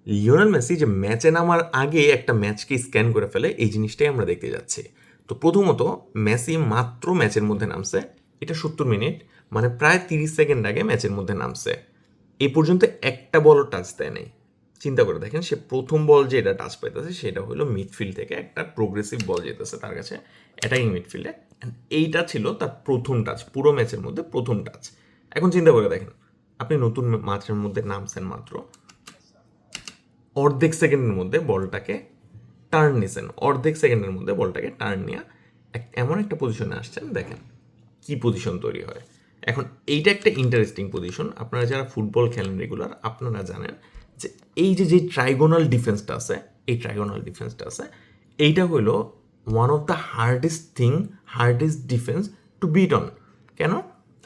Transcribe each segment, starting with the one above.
Lionel Messi যে ম্যাচে নামার আগে একটা ম্যাচকে স্ক্যান করে ফেলে, এই জিনিসটাই আমরা দেখতে যাচ্ছি। তো প্রথমত মেসি মাত্র ম্যাচের মধ্যে নামছে, এটা 70 মিনিট, মানে প্রায় 30 সেকেন্ড আগে ম্যাচের মধ্যে নামছে। এই পর্যন্ত একটা বলও টাচ দেয় নেই। চিন্তা করে দেখেন, সে প্রথম বল যে এটা টাচ পাইতেছে সেটা হলো মিডফিল্ড থেকে একটা প্রোগ্রেসিভ বল যেতেছে তার কাছে অ্যাটাকিং মিডফিল্ডে, এইটা ছিল তার প্রথম টাচ, পুরো ম্যাচের মধ্যে প্রথম টাচ। এখন চিন্তা করে দেখেন, আপনি নতুন ম্যাচের মধ্যে নামছেন মাত্র, অর্ধেক সেকেন্ডের মধ্যে বলটাকে টার্ন নিছেন, অর্ধেক সেকেন্ডের মধ্যে বলটাকে টার্ন নিয়ে এমন একটা পজিশনে আসছেন, দেখেন কি পজিশন তৈরি হয়। এখন এইটা একটা ইন্টারেস্টিং পজিশন। আপনারা যারা ফুটবল খেলেন রেগুলার, আপনারা জানেন যে এই যে ট্রাইগোনাল ডিফেন্সটা আছে, এই ট্রাইগোনাল ডিফেন্সটা আছে, এইটা হলো one of the hardest defence to beat on. কেন?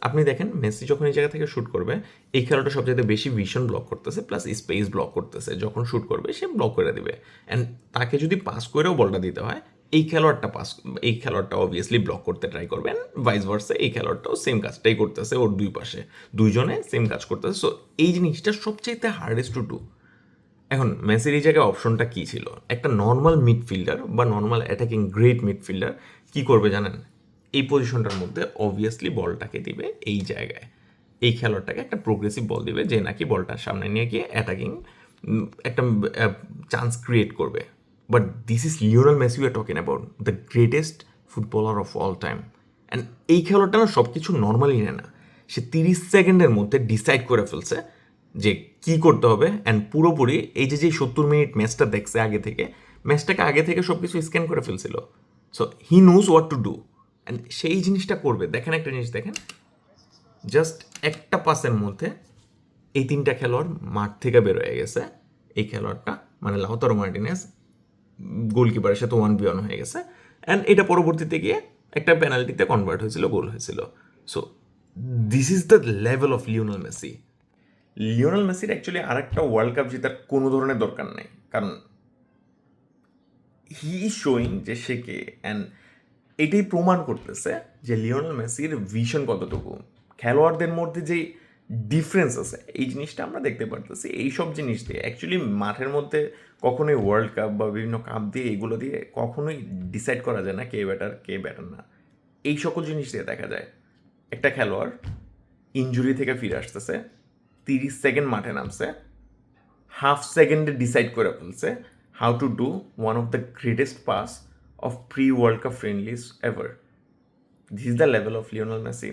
আপনি দেখেন মেসি যখন এই জায়গা থেকে শ্যুট করবে, এই খেলাটা সবচেয়ে বেশি ভিশন ব্লক করতেছে, প্লাস স্পেস ব্লক করতেছে। যখন শ্যুট করবে সে ব্লক করে দিবে, অ্যান্ড তাকে যদি পাস করেও বলটা দিতে হয়, এই খেলোয়াড়টা অবভিয়াসলি ব্লক করতে ট্রাই করবেন, ভাইস ভার্সা এই খেলোয়াড়টাও সেম কাজটাই করতেছে, ওর দুই পাশে দুইজনে সেম কাজ করতেছে। সো এই জিনিসটা সবচেয়ে হার্ডেস্ট টু ডু। এখন মেসির এই জায়গায় অপশনটা কী ছিল? একটা নর্মাল মিডফিল্ডার বা নর্মাল অ্যাটাকিং গ্রেট মিডফিল্ডার কী করবে জানেন? এই পজিশনটার মধ্যে অবভিয়াসলি বলটাকে দিবে এই জায়গায়, এই খেলোয়াড়টাকে একটা প্রোগ্রেসিভ বল দিবে, যে নাকি বলটার সামনে নিয়ে গিয়ে অ্যাটাকিং একটা চান্স ক্রিয়েট করবে। But this is Lionel Messi we are talking about, the greatest footballer of all time. And এই খেলোয়াড়টা না সব কিছু নর্মালি নেয় না, সে 30 সেকেন্ডের মধ্যে ডিসাইড করে ফেলছে যে কী করতে হবে। অ্যান্ড পুরোপুরি এই যে 70 মিনিট ম্যাচটা দেখছে ম্যাচটাকে আগে থেকে সব কিছু স্ক্যান করে ফেলছিল। So he knows what to do, and সেই জিনিসটা করবে। দেখেন একটা জিনিস দেখেন, জাস্ট একটা পাসের মধ্যে এই তিনটা খেলোয়াড় মাঠ থেকে বের হয়ে গেছে। এই খেলোয়াড়টা মানে লাউতারো মার্টিনেজ গোলকিপারের সাথে 1v1 হয়ে গেছে, অ্যান্ড এটা পরবর্তীতে গিয়ে একটা পেনাল্টিতে কনভার্ট হয়েছিল, গোল হয়েছিল। So this is the level of Lionel Messi. Lionel মেসির অ্যাকচুয়ালি আরেকটা ওয়ার্ল্ড কাপ জেতার কোনো ধরনের দরকার নেই, কারণ হি ইজ শোয়িং যে সে কে, অ্যান্ড এটাই প্রমাণ করতেছে যে লিওনেল মেসির ভিশন কতটুকু। খেলোয়াড়দের মধ্যে যে ডিফারেন্স আছে এই জিনিসটা আমরা দেখতে পারতেছি। এইসব জিনিস দিয়ে অ্যাকচুয়ালি মাঠের মধ্যে কখনোই ওয়ার্ল্ড কাপ বা বিভিন্ন কাপ দিয়ে এগুলো দিয়ে কখনোই ডিসাইড করা যায় না কে ব্যাটার না। এই সকল জিনিস দিয়ে দেখা যায় একটা খেলোয়াড় ইনজুরি থেকে ফিরে আসতেছে, 30 সেকেন্ড মাঠে নামছে, হাফ সেকেন্ডে ডিসাইড করে ফেলছে how to do one of the greatest pass of pre-World Cup friendlies ever. This is the level of Lionel Messi.